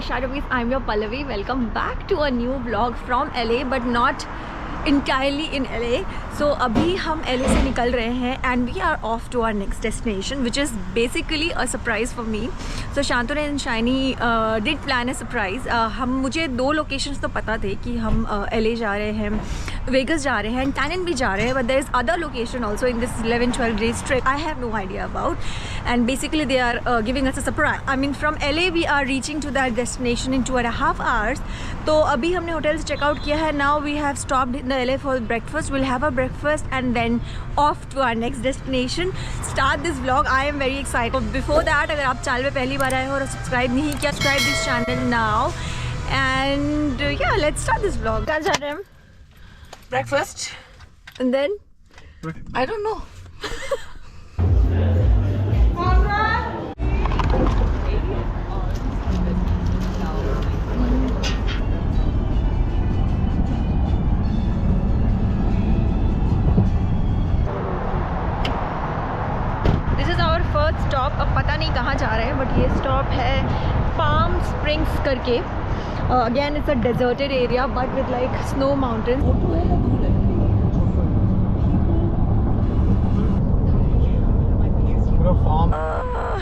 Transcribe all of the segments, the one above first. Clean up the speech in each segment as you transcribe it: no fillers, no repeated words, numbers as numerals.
Shadowbees, I'm your Pallavi. Welcome back to a new vlog from LA, but not entirely in LA. So अभी हम LA से निकल रहे हैं and we are off to our next destination, which is basically a surprise for me. So Shantanu and Shiny did plan a surprise. मुझे दो locations तो पता थे कि हम LA जा रहे हैं, Vegas जा रहे हैं, and Tannin भी जा रहे हैं, but there is other location also in this 11-12 days trip I have no idea about, and basically they are giving us a surprise. I mean from LA we are reaching to that destination in 2.5 hours. तो अभी हमने hotel से checkout किया है. Now we have stopped in the LA for breakfast. We'll have a breakfast and then off to our next destination. Start this vlog. I am very excited. Before that, अगर आप channel पे पहली बार आए हो और subscribe नहीं किया, subscribe this channel now. And yeah, let's start this vlog. क्या जा रहे हैं? Breakfast. And then? I don't know. This is our first stop. अब पता नहीं कहाँ जा रहे हैं, but ये stop है Palm Springs करके. Again, it's a deserted area, but with like snow mountains.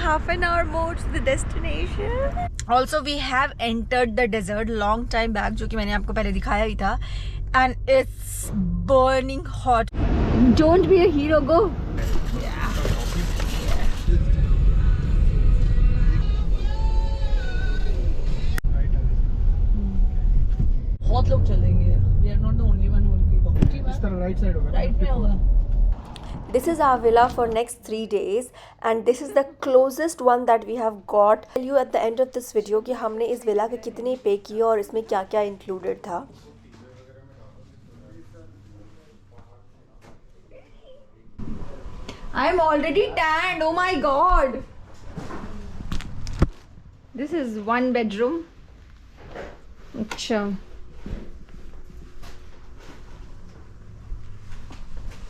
Half an hour more to the destination. Also, we have entered the desert long time back, जो कि मैंने आपको पहले दिखाया ही था, and it's burning hot. Don't be a hero, go. बहुत लोग चलेंगे. We are not the only one who will be walking. इस तरह राइट साइड होगा. Right में होगा. This is our villa for next 3 days, and this is the closest one that we have got. I'll tell you at the end of this video कि हमने इस villa के कितने पे किए और इसमें क्या क्या included था. I'm already tanned. Oh my god. This is one bedroom. अच्छा.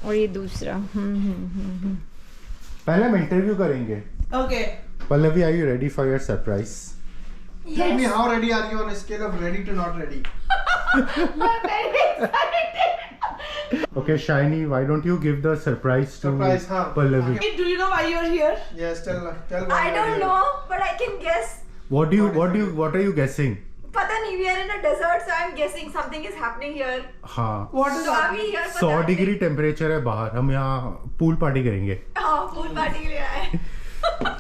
और ये दूसरा. पहले हम इंटरव्यू करेंगे. Okay. Pallavi, are you ready for your surprise? Yes. Tell me how ready are you on a scale of ready to not ready? I'm very excited. Okay, Shiny, why don't you give the surprise to Surprise, huh? Pallavi? Hey, do you know why you are here? Yes, tell I why you are don't here. know, but I can guess. What are you guessing? पता नहीं, we are in a desert, so I'm guessing something is happening here. हाँ. What is So are happening? we here for 100 that? Degree temperature है बाहर. हम यहाँ pool party करेंगे. हाँ, pool party के लिए आए.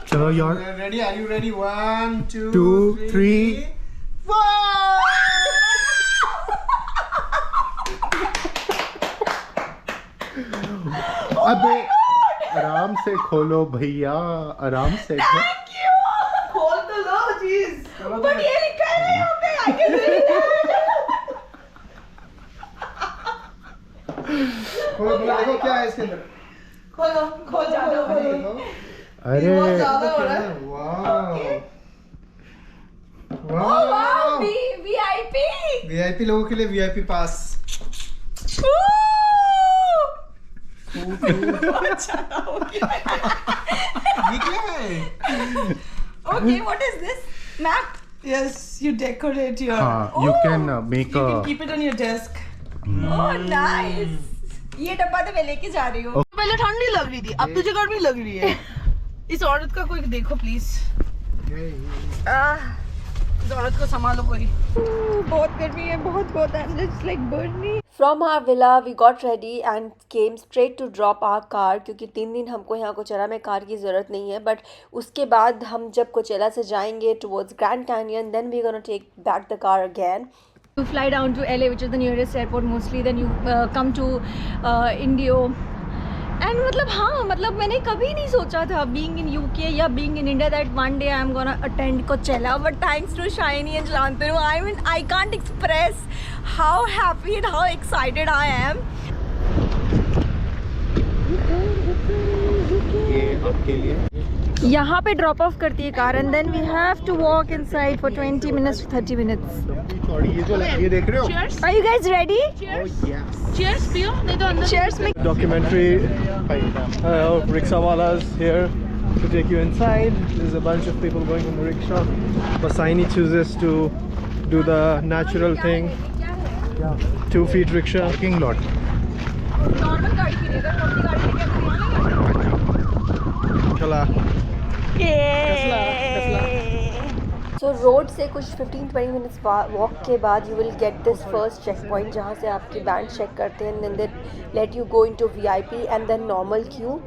चलो यार. Ready? Are you ready? 1, 2, 2, 3. अबे आराम से खोलो भैया, आराम से. Thank you. खोल तो लो, jeez. But ये लिखा है यहाँ पे. I can read that. खोलो देखो क्या है इसके अंदर. खोलो, खोल जाओ, खोलो. अरे बहुत ज़्यादा हो रहा है. वाह. Oh wow, VIP. VIP लोगों के लिए VIP पास. ये क्या है? Okay, what is this? Map. Yes, you decorate your. हाँ, you can make You a. can keep it on your desk. Oh nice. ये डब्बा तो मैं लेके जा रही हूँ. पहले ठंडी लग रही थी, अब तुझे गर्मी लग रही है. इस औरत का कोई देखो प्लीज. इस औरत को संभालो कोई. बहुत गर्मी है, बहुत and it's like burning. From our villa we got ready and came straight to drop our car, क्योंकि 3 दिन हमको यहाँ कोचेला में कार की ज़रूरत नहीं है. बट उसके बाद हम जब कोचेला से जाएंगे towards Grand Canyon, then we're gonna take back the car again. You fly down to LA, which is the nearest airport mostly, then you come to Indio. And मतलब मैंने कभी नहीं सोचा था being in UK या being in India that one day I'm gonna attend Coachella, but thanks to Shiny and Shantanu, I can't express how happy and how excited I am. ये आपके लिए. यहाँ पे ड्रॉप ऑफ करती है car, and then we have to walk inside for 20 minutes to 30 minutes. ये जो ये देख रहे हो? Are you guys ready? Cheers पियो, नहीं तो अंदर. Cheers. Documentary, rickshaw walas here. to take you inside. There's a bunch of people going on the rickshaw. Basaini chooses to do the natural thing. 2 feet rickshaw. Parking lot. Normal गाड़ी की नहीं, अगर अपनी गाड़ी लेके Chala. सो road से कुछ 15-20 minutes walk के बाद you will get this first checkpoint जहाँ से आपकी बैंड चेक करते हैं, then they let you go into VIP and then normal queue,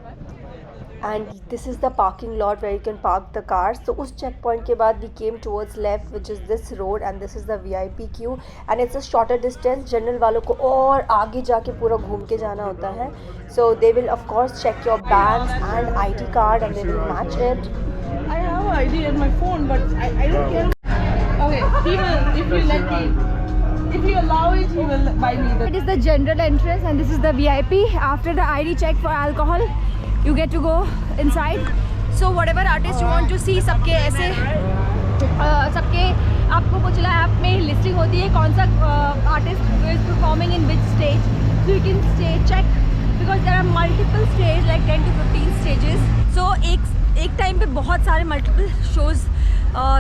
and this is the parking lot where you can park the cars. तो उस checkpoint के बाद we came towards left which is this road and this is the VIP queue and it's a shorter distance. General वालों को और आगे जाके पूरा घूम के जाना होता है. So they will of course check your bands and ID card and they will match it. I have ID at my phone, but I don't care. Okay, he will, if you let me, if you allow it, he will buy me the. It is the general entrance and this is the VIP. After the ID check for alcohol, you get to go inside. So whatever artist you want to see, सबके ऐसे सबके आपको कोचेला app में listing होती है कौन सा artist is performing in which stage, so you can check because there are multiple stages like 10 to 15 stages. So एक टाइम पे बहुत सारे मल्टीपल शोज़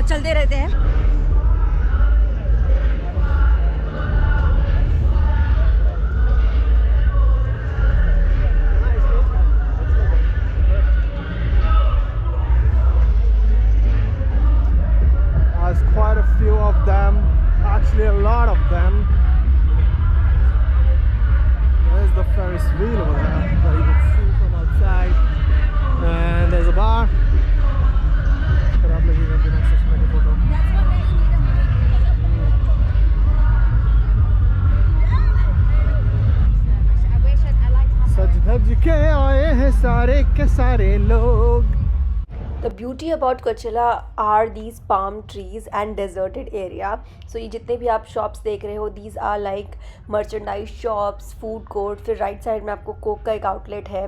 चलते रहते हैं. There's quite a few of them, actually a lot of them. There's the Ferris wheel over there that you can see from outside, and there's a bar. खराब लगेगा बिना चश्मे के फोटो. सज धज के आए हैं सारे के सारे लोग. The beauty about Coachella are these palm trees and deserted area. So ये जितने भी आप shops देख रहे हो, these are like merchandise shops, food court. फिर right side में आपको coke का एक outlet है.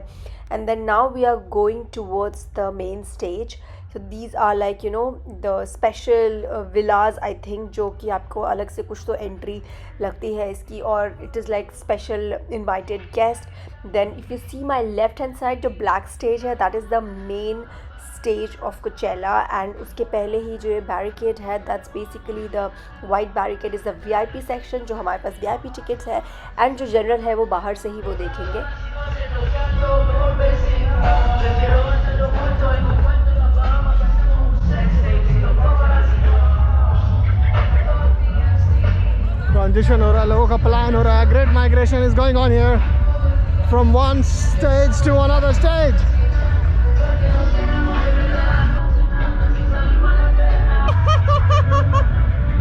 And then now we are going towards the main stage. So these are like you know the special villas I think जो कि आपको अलग से कुछ तो entry लगती है इसकी, और it is like special invited guest. Then if you see my left hand side जो black stage है, that is the main stage of Coachella, and उसके पहले ही जो ये बैरिकेड है, that's basically the white barricade is the VIP section जो हमारे पास VIP tickets है, and जो जनरल है वो बाहर से ही वो देखेंगे. ट्रांजिशन हो रहा है, लोगों का प्लान हो रहा है. Great migration is going on here from one stage to another stage.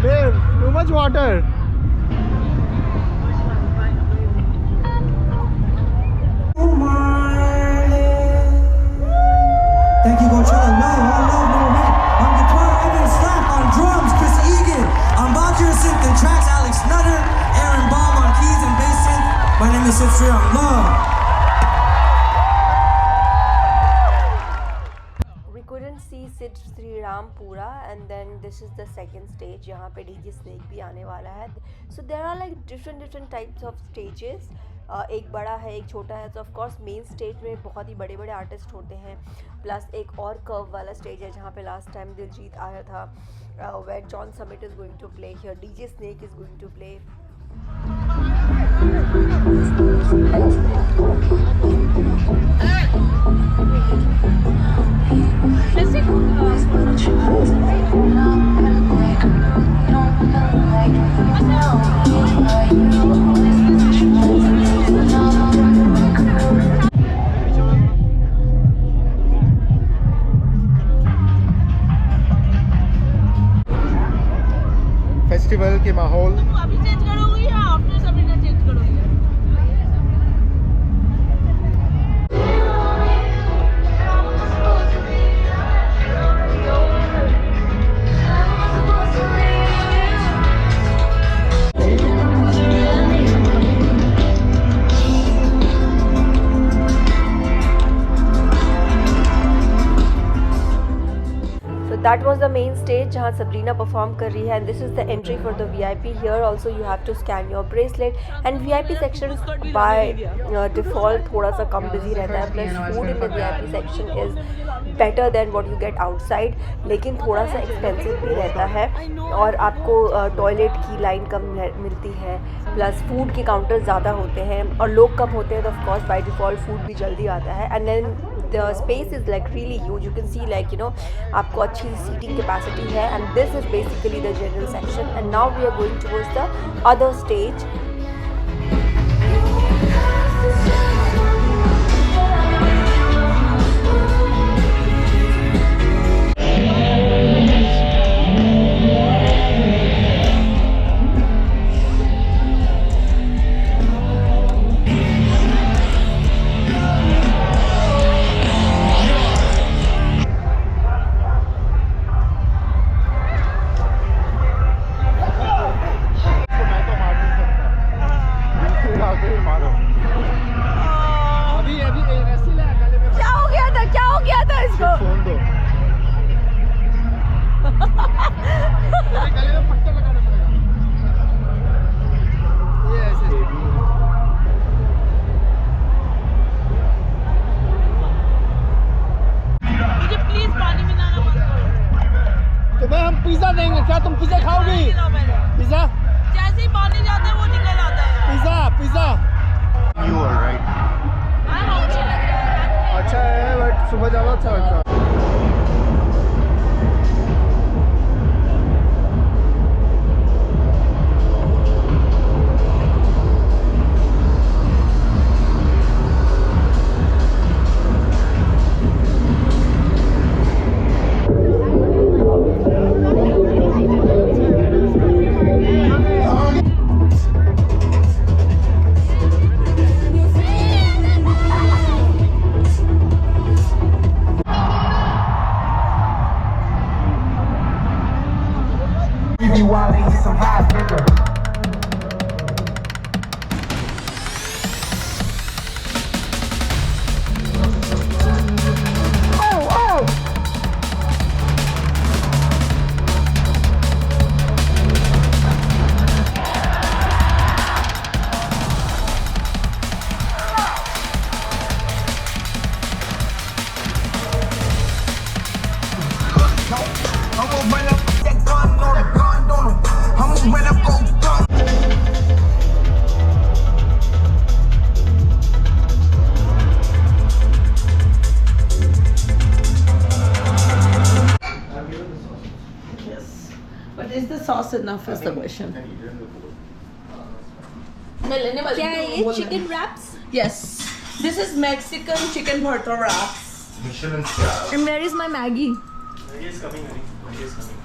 Babe, too much water. Thank you, Coachella. No, all love, no hate. On guitar, Evan Slack. On drums, Chris Egan. On Bachir synth and tracks, Alex Nutter. Aaron Baum on keys and bass synth. My name is Sid Sri on love. We couldn't see Sid Sri Ram पूरा, and then this is the second stage. यहाँ पे DJ Snake भी आने वाला है. So there are like different types of stages. एक बड़ा है, एक छोटा है. तो ऑफ कोर्स मेन स्टेज में बहुत ही बड़े बड़े आर्टिस्ट होते हैं, प्लस एक और कर्व वाला स्टेज है जहाँ पे लास्ट टाइम दिलजीत आया था, where John Summit is going to play here, DJ Snake is going to play. Festival के माहौल. अभी चेंज करोगी या आफ्टर सबरीना चेंज करोगी? That was the main stage जहाँ सबरीना परफॉर्म कर रही है and this is the entry for the VIP. Here also you have to scan your bracelet and VIP section by default थोड़ा सा कम busy रहता है, plus food in the VIP section is better than what you get outside, लेकिन थोड़ा सा expensive भी रहता है और आपको टॉयलेट की लाइन कम मिलती है, प्लस फूड के काउंटर ज़्यादा होते हैं और लोग कम होते हैं तो of course by default food भी जल्दी आता है. And then the space is like really huge, you can see like you know आपको अच्छी सीटिंग कैपेसिटी है and this is basically the general section. And now we are going towards the other stage. Pizza देंगे क्या? तुम pizza खाओगी? Pizza जैसे ही पानी जाता है वो निकल आता है. Pizza pizza You are right. अच्छा है बट सुबह ज़्यादा अच्छा लगता है. But is the sauce enough is the question. क्या है ये? Chicken raps? Yes. This is Mexican chicken bhurto wraps. Michelin star. And where is my Maggie? Maggie is coming, honey. Maggie is coming.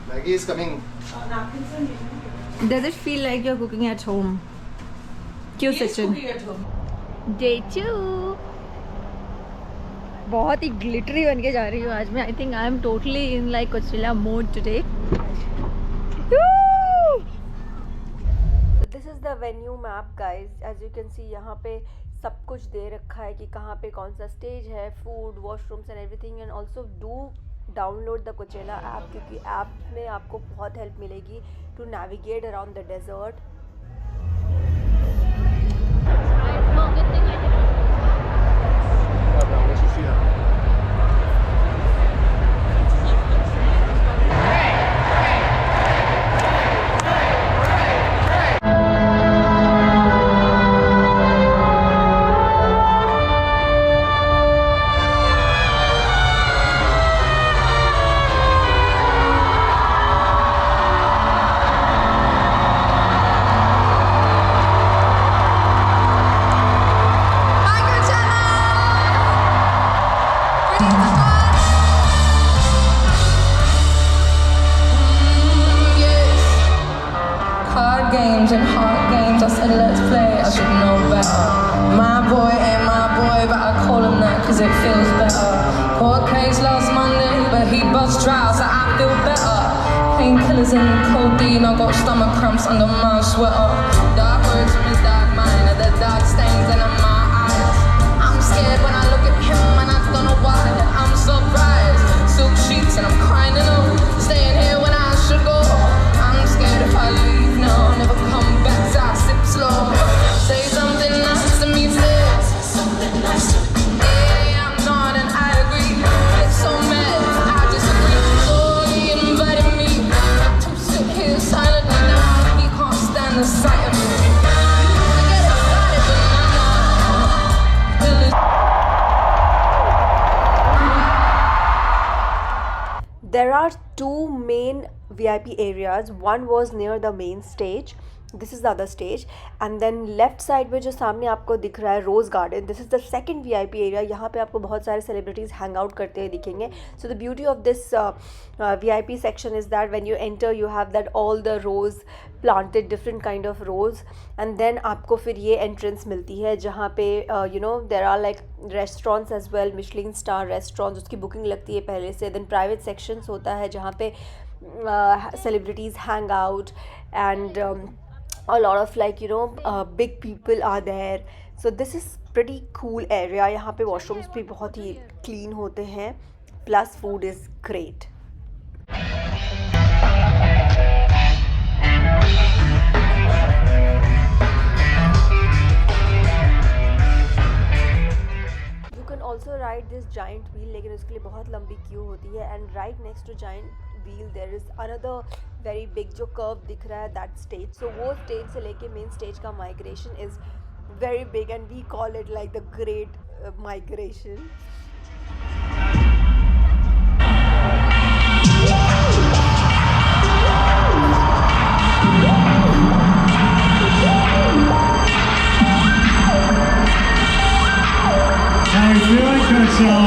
Maggie is coming. Does it feel like you're cooking at home? क्यों Sachin? Day 2. बहुत ही glittery बन के जा रही हूँ आज मैं. I think I am totally in like Coachella mode today. This is the venue map guys. As you can see यहाँ पे सब कुछ दे रखा है कि कहाँ पे कौन सा स्टेज है, food, washrooms and everything. And also do download the Coachella app क्योंकि ऐप में आपको बहुत हेल्प मिलेगी to navigate around the desert. And hard games, I said let's play, I should know better. My boy ain't my boy, but I call him that cause it feels better. Court case last Monday, but he bust trial, so I feel better. Painkillers and codeine, I got stomach cramps under my sweater. Dark words from his dark mind, the dark stains in my eyes. I'm scared when I look at him and I don't know why, I'm surprised. Silk sheets and I'm There are two main VIP areas. One was near the main stage. This is the other stage, and then left side में जो सामने आपको दिख रहा है rose garden, this is the second VIP area. यहाँ पे आपको बहुत सारे celebrities hang out करते हुए दिखेंगे. So the beauty of this VIP section is that when you enter, you have that all the rows planted, different kind of rows, and then आपको फिर ये entrance मिलती है जहाँ पे you know there are like restaurants as well, Michelin star restaurants, उसकी booking लगती है पहले से. Then private sections होता है जहाँ पे celebrities hang out, and a lot of like you know big people are there. So this is pretty cool area. यहाँ पे washrooms भी बहुत ही clean होते हैं, plus food is great. You can also ride this giant wheel, लेकिन उसके लिए बहुत लंबी queue होती है. And right next to giant wheel there is another very big जो curve दिख रहा है, that stage. So वो stage से लेके main stage का migration is very big, and we call it like the great migration. How you feeling, Kershaw?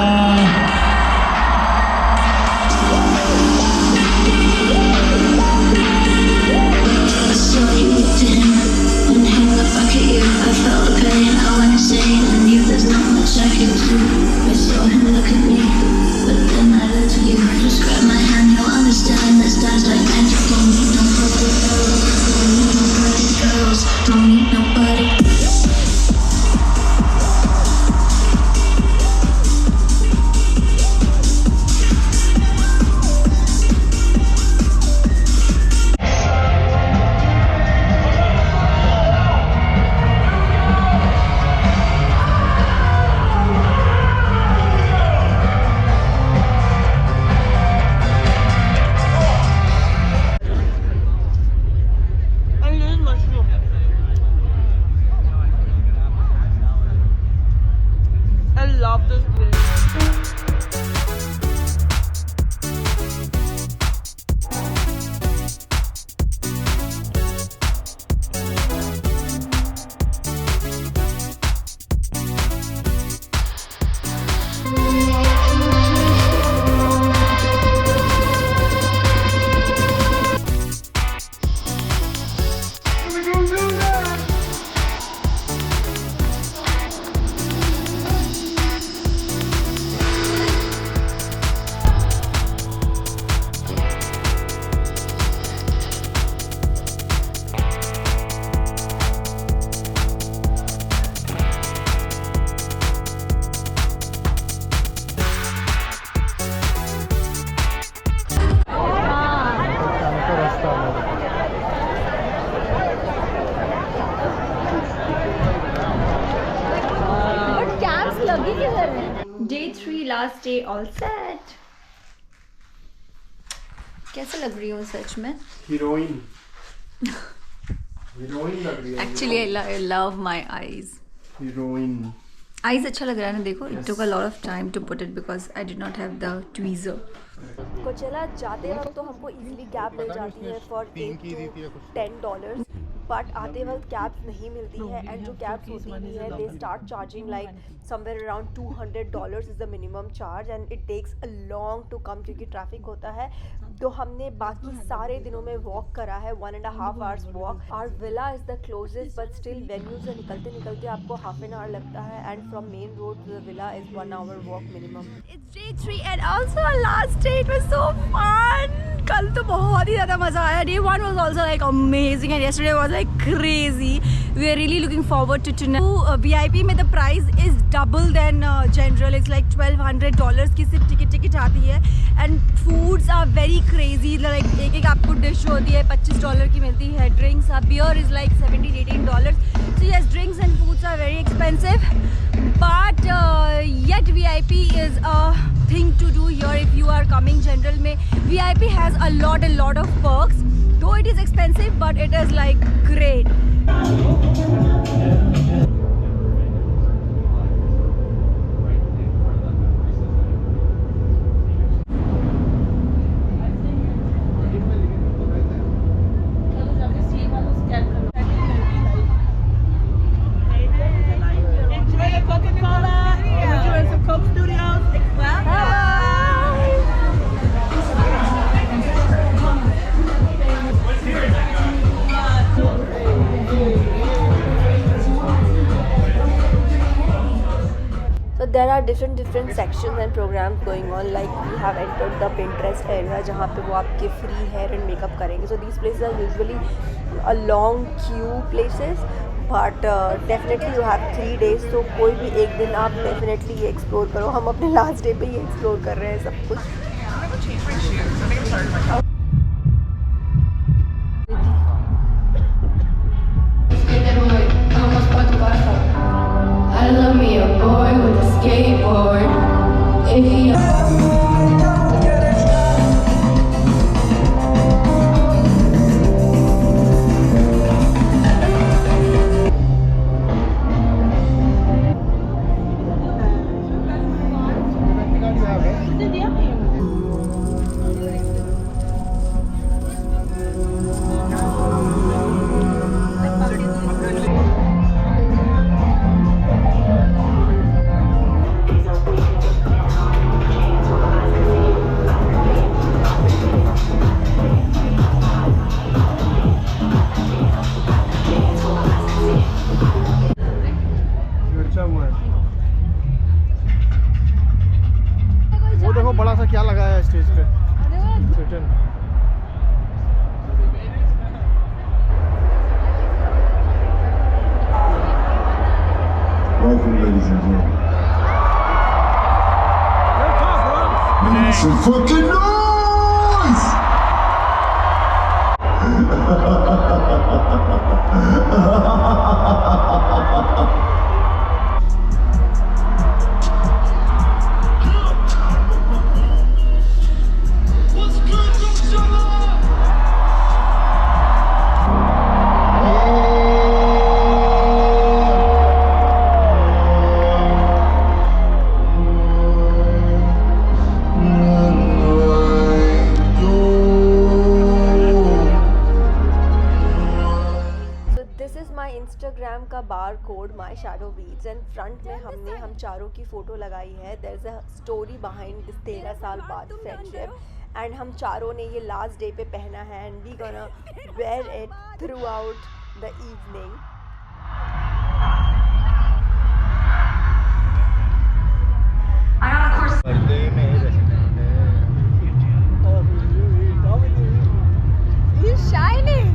Day 3 last day all set. कैसे लग रही हूँ सच में? हीरोइन लग रही है. Actually I love my eyes. Heroine. Eyes अच्छा लग रहा है ना, देखो. It took a lot of time to put it because I did not have the tweezer. कोचेला जाते वक्त तो हमको easily कैब मिल जाती है for $8 to $10, बट आते वक्त कैब्स नहीं मिलती है, एंड जो कैब्स होती भी है they start charging like somewhere around $200 is the minimum charge, and it takes a long to come क्योंकि ट्रैफिक होता है. तो हमने बाकी सारे दिनों में वॉक करा है, 1.5 hours walk. Our villa is the closest, but still venue से निकलते आपको हाफ एन आवर लगता है, and from main road to the villa is 1 hour walk minimum. It's Day 3 and also last day. It was so fun. कल तो बहुत ही ज़्यादा मज़ा आया. Day 1 was also like amazing, and yesterday was like crazy. We are really looking forward to tonight. VIP में the price is double than general. It's like $1,200 की सिर्फ ticket आती है, and foods are very crazy. Like एक आपको dish होती है $25 की मिलती है. Drinks, beer is like $17-18. So yes, drinks and foods are very expensive, but yet VIP is a thing to do here if you are coming general में. VIP has a lot of perks, though it is expensive, but it is like great. So there are different sections and programs going on. Like we have entered the Pinterest area जहाँ पे वो आपके free hair and makeup करेंगे. So these places are usually a long queue places. But definitely you have 3 days. So कोई भी एक दिन आप definitely ये explore करो. हम अपने last day पे ये explore कर रहे हैं सब कुछ. I love me a boy with a skateboard. If he वो देखो बड़ा सा क्या लगाया है स्टेज पे. Welcome, ladies and gentlemen. Make some fucking noise! Instagram का barcode my shadow beats and front में हम चारों की फ़ोटो लगाई है. There is a story behind this 13 साल बाद फ्रेंडशिप. एंड हम चारों ने ये लास्ट डे पे पहना है and we gonna wear it throughout the evening. He's shining.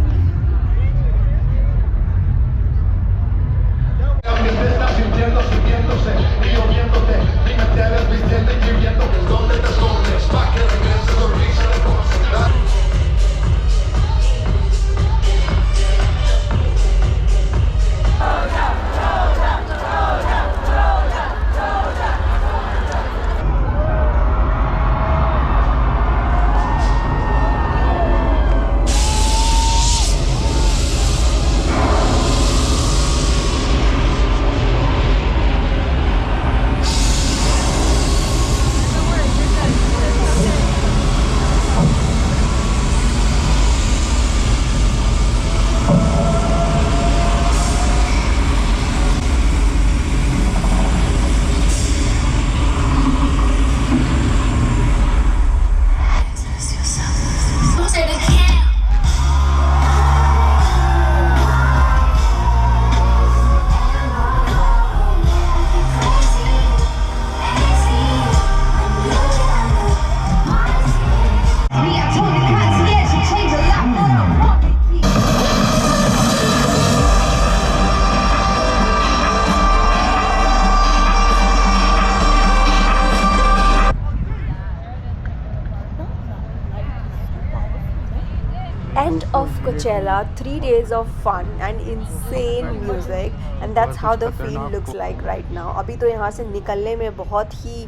End of Coachella, 3 days of fun and insane music, and that's how the field looks like right now. अभी तो यहाँ से निकलने में बहुत ही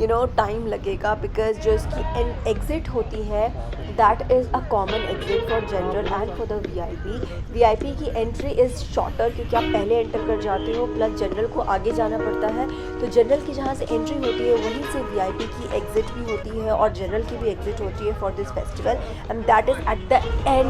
टाइम लगेगा बिकॉज जो इसकी एग्ज़िट होती है that is a common exit for general and for the VIP की एंट्री इज़ शॉर्टर क्योंकि आप पहले एंटर कर जाते हो प्लस जनरल को आगे जाना पड़ता है. तो जनरल की जहाँ से एंट्री होती है वहीं से वीआईपी की एग्ज़िट भी होती है और जनरल की भी एग्ज़िट होती है for this festival and that is at the end.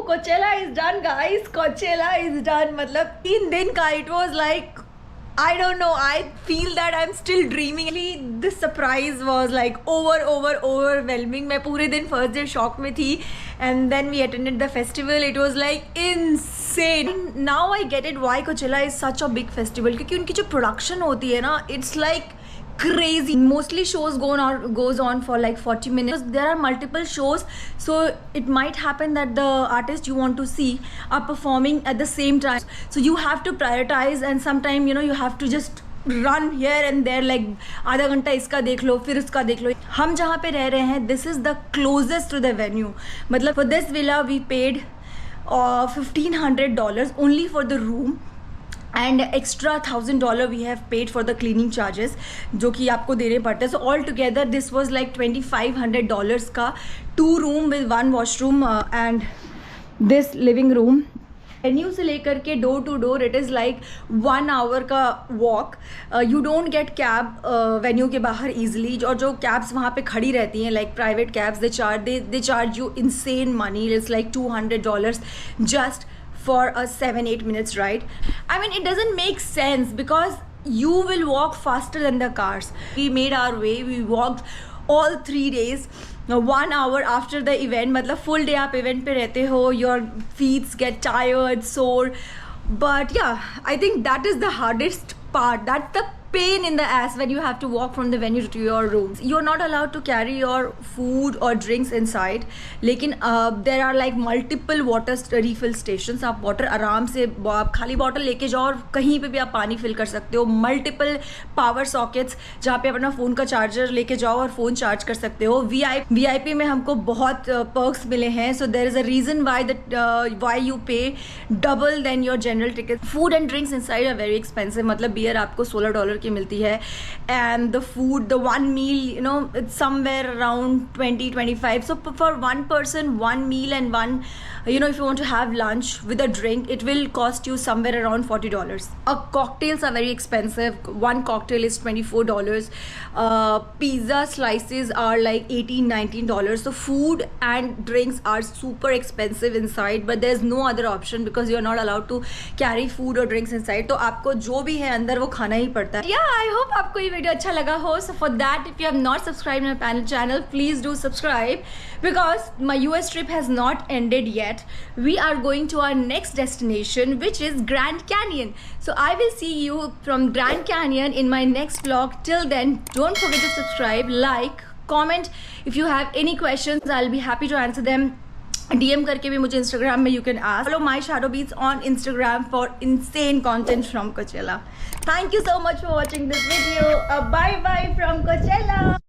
Coachella is done guys, Coachella is done. मतलब 3 दिन का it was like I don't know, I feel that I'm still dreaming. this surprise was like overwhelming. मैं पूरे दिन first day shock में थी, and then we attended the festival. It was like insane. Now I get it why Coachella is such a big festival, क्योंकि उनकी जो production होती है ना, it's like crazy. Mostly shows goes on for like 40 minutes. There are multiple shows, so it might happen that the artist you want to see are performing at the same time, so you have to prioritize, and sometime you have to just run here and there, like आधा घंटा इसका देख लो फिर उसका देख लो. हम जहाँ पे रह रहे हैं, this is the closest to the venue. मतलब for this villa we paid $1,500 only for the room, and extra $1,000 we have paid for the cleaning charges जो कि आपको देने पड़ते हैं. So all together this was like $2,500 का 2 room with 1 washroom and this living room. Venue से लेकर के door to door it is like 1 hour का walk. You don't get cab venue के बाहर ईजिली, और जो कैब्स वहाँ पे खड़ी रहती हैं like private cabs, they charge you insane money. It's like $200 just for a 7-8 minutes ride. I mean, it doesn't make sense because you will walk faster than the cars. We made our way. We walked all 3 days. 1 hour after the event, मतलब full day आप event पे रहते हो, your feet get tired, sore. But yeah, I think that is the hardest part. That's the pain in the ass when you have to walk from the venue to your rooms. You're not allowed to carry your food or drinks inside. लेकिन there are like multiple water refill stations. आप water आराम से आप खाली bottle लेके जाओ और कहीं पे भी आप पानी फिल कर सकते हो. Multiple power sockets जहाँ पे अपना फ़ोन का चार्जर लेके जाओ और फ़ोन चार्ज कर सकते हो. VIP में हमको बहुत perks मिले हैं. So there is a reason why you pay double than your general ticket. Food and drinks inside are very expensive. मतलब बियर आपको $16 की मिलती है, and the food, the one meal, it's somewhere around 20-25. So for one person, one meal and one, if you want to have lunch with a drink, it will cost you somewhere around $40. Cocktails are very expensive. One cocktail is $24. Pizza slices are like $18-19. So food and drinks are super expensive inside, but there's no other option because you're not allowed to carry food or drinks inside. तो आपको जो भी है अंदर वो खाना ही पड़ता है. Yeah, I hope आपको ये वीडियो अच्छा लगा हो. So for that, if you have not subscribed my channel, please do subscribe because my US trip has not ended yet. We are going to our next destination, which is Grand Canyon. So I will see you from Grand Canyon in my next vlog. Till then, don't forget to subscribe, like, comment. If you have any questions, I'll be happy to answer them. DM करके भी मुझे Instagram में you can ask. Follow my Shadow Beats on Instagram for insane content from Coachella. Thank you so much for watching this video. Bye bye from Coachella.